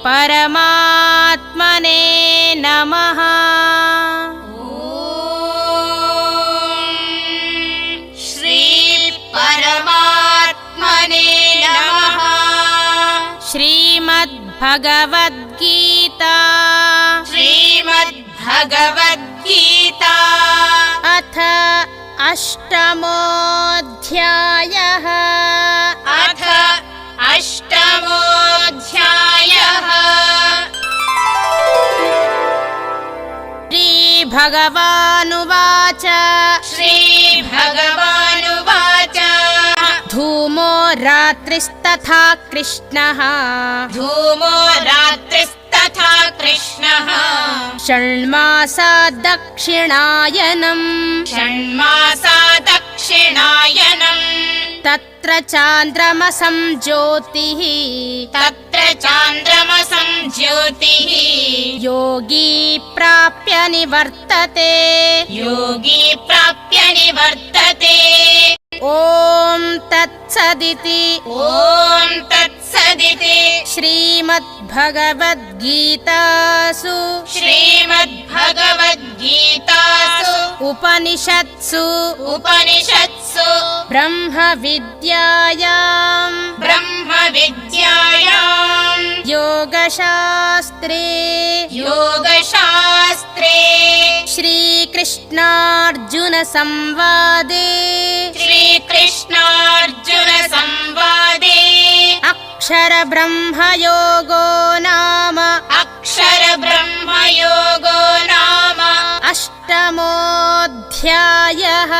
परमात्मने नमः। श्री परमात्मने नमः। श्रीमद्भगवद्गीता श्रीमद्भगवद्गीता अथ अष्टमोऽध्यायः। अथ अष्टमोऽध्यायः। श्रीभगवानुवाच श्रीभगवानुवाच धूमो रात्रिस्तथा कृष्णः धूमो रात्रिस्तथा कृष्णः षण्मासा दक्षिणायनम् षण्मासा दक्षिणायनम् तत्र चान्द्रमसं ज्योतिः तत्र चान्द्रमसं ज्योतिः योगी प्राप्य निवर्तते योगी प्राप्य निवर्तते। ॐ तत्सदिति ॐ तत्सदिति श्रीमद्भगवद्गीतासु श्रीमद्भगवद्गीतासु उपनिषत्सु ब्रह्मविद्यायां योगशास्त्रे श्रीकृष्णार्जुन संवादे अक्षरब्रह्मयोगो नाम अष्टमोऽध्यायः।